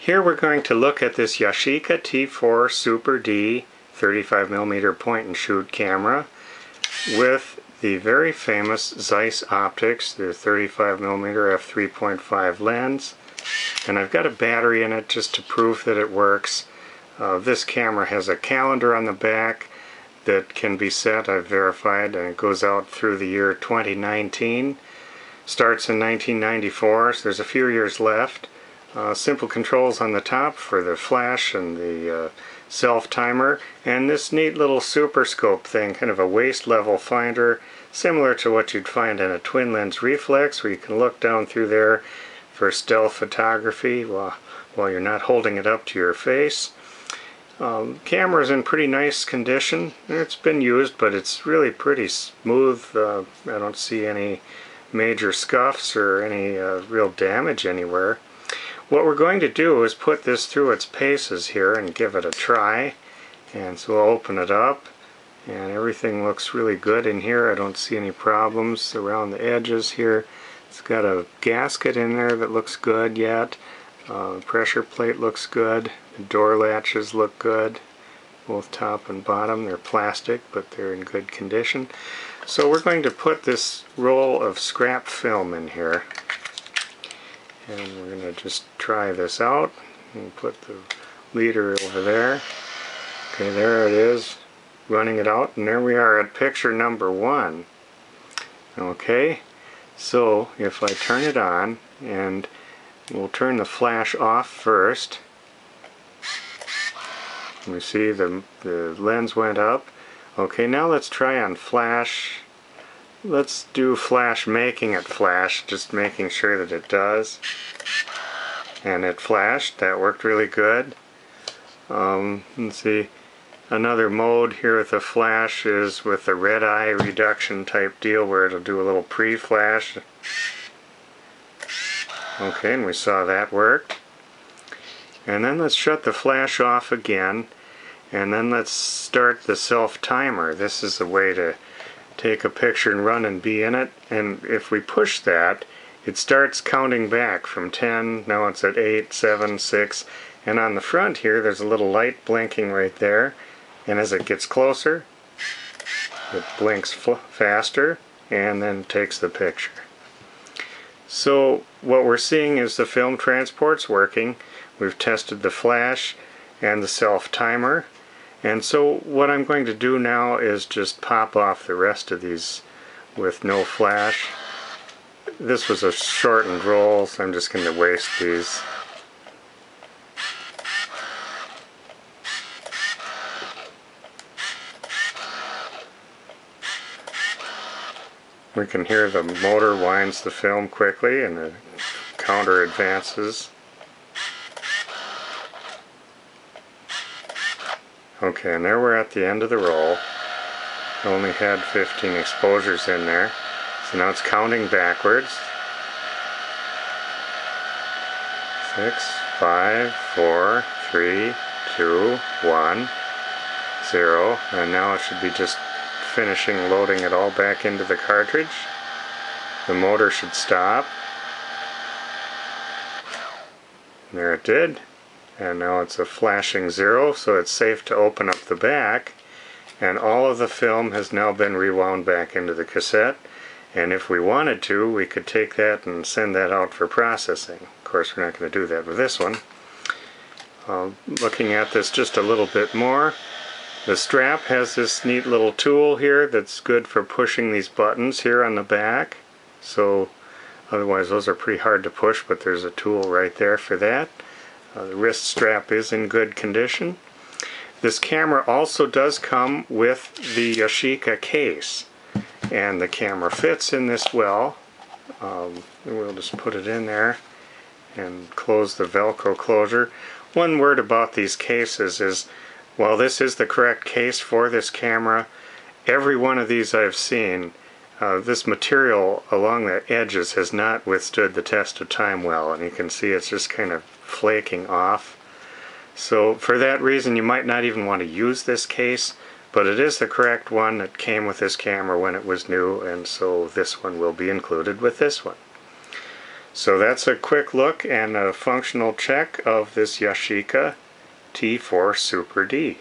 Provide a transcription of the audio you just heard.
Here we're going to look at this Yashica T4 Super D 35mm point and shoot camera with the very famous Zeiss optics, the 35mm f3.5 lens, and I've got a battery in it just to prove that it works. This camera has a calendar on the back that can be set, I've verified, and it goes out through the year 2019. Starts in 1994, so there's a few years left. Simple controls on the top for the flash and the self-timer, and this neat little super scope thing, kind of a waist level finder, similar to what you'd find in a twin lens reflex, where you can look down through there for stealth photography while you're not holding it up to your face. Camera's in pretty nice condition. It's been used, but it's really pretty smooth. I don't see any major scuffs or any real damage anywhere. What we're going to do is put this through its paces here and give it a try. And so we'll open it up, and everything looks really good in here. I don't see any problems around the edges here. It's got a gasket in there that looks good yet. Pressure plate looks good. The door latches look good, both top and bottom. They're plastic, but they're in good condition. So we're going to put this roll of scrap film in here, and we're going to just try this out and put the leader over there. Okay, there it is, running it out, and there we are at picture number 1. Okay, so if I turn it on, and we'll turn the flash off first. We see the lens went up. Okay, now let's try on flash. Let's do flash making it flash, just making sure that it does. And it flashed. That worked really good. Let's see. Another mode here with the flash is with the red eye reduction type deal, where it'll do a little pre-flash. Okay, and we saw that worked. And then let's shut the flash off again, and then let's start the self-timer. This is a way to take a picture and run and be in it, and if we push that, it starts counting back from 10, now it's at 8, 7, 6, and on the front here there's a little light blinking right there, and as it gets closer, it blinks faster and then takes the picture. So what we're seeing is the film transport's working. We've tested the flash and the self-timer, and so what I'm going to do now is just pop off the rest of these with no flash. This was a shortened roll, so I'm just going to waste these. We can hear the motor winds the film quickly and the counter advances. Okay, and there we're at the end of the roll. I only had 15 exposures in there. So now it's counting backwards. 6, 5, 4, 3, 2, 1, 0. And now it should be just finishing loading it all back into the cartridge. The motor should stop. And there it did. And now it's a flashing 0, so it's safe to open up the back, and all of the film has now been rewound back into the cassette, and if we wanted to, we could take that and send that out for processing. Of course, we're not going to do that with this one. Looking at this just a little bit more, the strap has this neat little tool here that's good for pushing these buttons here on the back, so otherwise those are pretty hard to push, but there's a tool right there for that. The wrist strap is in good condition. This camera also does come with the Yashica case, and the camera fits in this well. We'll just put it in there and close the Velcro closure. One word about these cases is, while this is the correct case for this camera, every one of these I've seen, this material along the edges has not withstood the test of time well, and you can see it's just kind of flaking off. So for that reason you might not even want to use this case, but it is the correct one that came with this camera when it was new, and so this one will be included with this one. So that's a quick look and a functional check of this Yashica T4 Super D.